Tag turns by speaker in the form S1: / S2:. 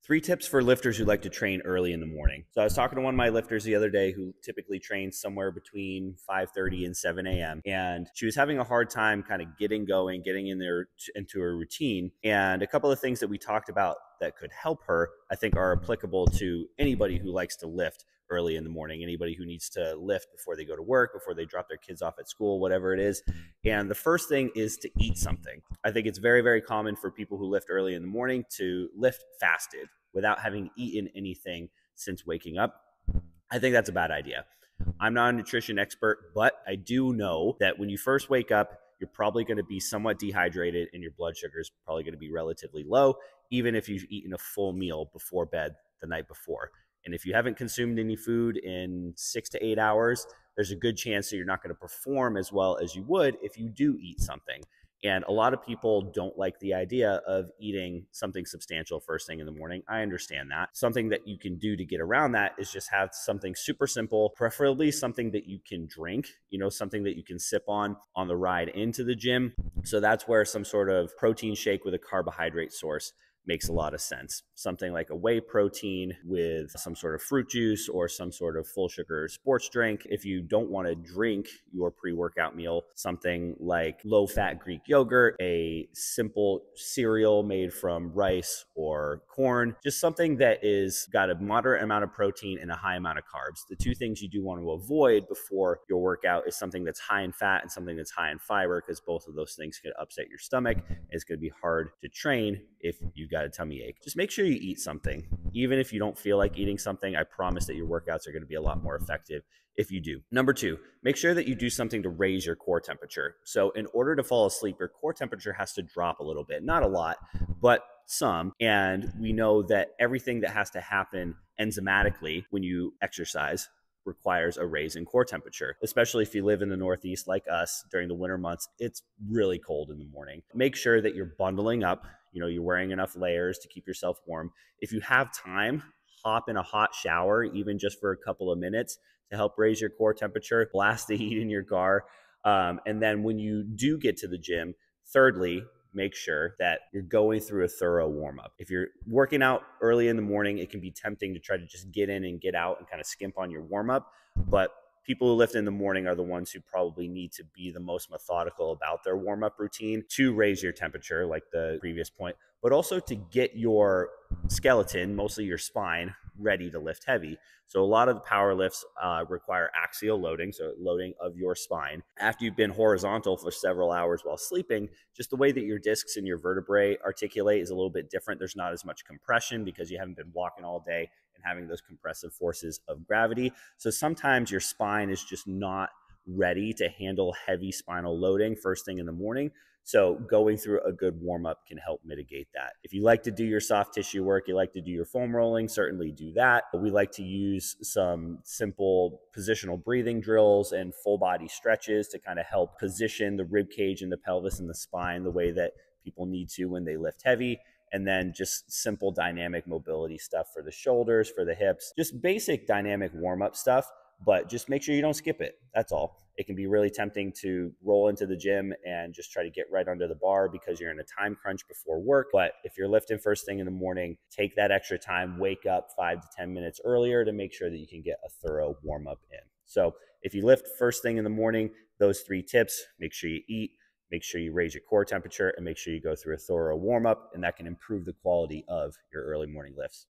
S1: Three tips for lifters who like to train early in the morning. So I was talking to one of my lifters the other day who typically trains somewhere between 5:30 and 7 a.m. And she was having a hard time kind of getting going, getting in there into her routine. And a couple of things that we talked about that could help her, I think are applicable to anybody who likes to lift early in the morning, anybody who needs to lift before they go to work, before they drop their kids off at school, whatever it is. And the first thing is to eat something. I think it's very, very common for people who lift early in the morning to lift fasted without having eaten anything since waking up. I think that's a bad idea. I'm not a nutrition expert, but I do know that when you first wake up, you're probably going to be somewhat dehydrated and your blood sugar is probably going to be relatively low, even if you've eaten a full meal before bed the night before. And if you haven't consumed any food in 6 to 8 hours, there's a good chance that you're not going to perform as well as you would if you do eat something. And a lot of people don't like the idea of eating something substantial first thing in the morning. I understand that. Something that you can do to get around that is just have something super simple, preferably something that you can drink, something that you can sip on the ride into the gym. So that's where some sort of protein shake with a carbohydrate source makes a lot of sense. Something like a whey protein with some sort of fruit juice or some sort of full sugar sports drink. If you don't want to drink your pre-workout meal, something like low-fat Greek yogurt, a simple cereal made from rice or corn, just something that is got a moderate amount of protein and a high amount of carbs. The two things you do want to avoid before your workout is something that's high in fat and something that's high in fiber, because both of those things could upset your stomach. It's going to be hard to train if you've got a tummy ache. Just make sure you eat something. Even if you don't feel like eating something, I promise that your workouts are going to be a lot more effective if you do. Number two, make sure that you do something to raise your core temperature. So in order to fall asleep, your core temperature has to drop a little bit, not a lot, but some. And we know that everything that has to happen enzymatically when you exercise requires a raise in core temperature, especially if you live in the Northeast like us during the winter months. It's really cold in the morning. Make sure that you're bundling up, you're wearing enough layers to keep yourself warm. If you have time, hop in a hot shower, even just for a couple of minutes to help raise your core temperature, blast the heat in your car. And then when you do get to the gym, thirdly, make sure that you're going through a thorough warm up. If you're working out early in the morning, it can be tempting to try to just get in and get out and kind of skimp on your warm up. But people who lift in the morning are the ones who probably need to be the most methodical about their warm up routine to raise your temperature, like the previous point, but also to get your skeleton, mostly your spine, ready to lift heavy. So a lot of the power lifts require axial loading, so loading of your spine. After you've been horizontal for several hours while sleeping, just the way that your discs and your vertebrae articulate is a little bit different. There's not as much compression because you haven't been walking all day and having those compressive forces of gravity. So sometimes your spine is just not ready to handle heavy spinal loading first thing in the morning. So going through a good warm-up can help mitigate that. If you like to do your soft tissue work, you like to do your foam rolling, certainly do that. We like to use some simple positional breathing drills and full body stretches to kind of help position the rib cage and the pelvis and the spine the way that people need to when they lift heavy. And then just simple dynamic mobility stuff for the shoulders, for the hips, just basic dynamic warm-up stuff. But just make sure you don't skip it. That's all. It can be really tempting to roll into the gym and just try to get right under the bar because you're in a time crunch before work. But if you're lifting first thing in the morning, take that extra time, wake up 5 to 10 minutes earlier to make sure that you can get a thorough warm up in. So if you lift first thing in the morning, those three tips: make sure you eat, make sure you raise your core temperature, and make sure you go through a thorough warm up, and that can improve the quality of your early morning lifts.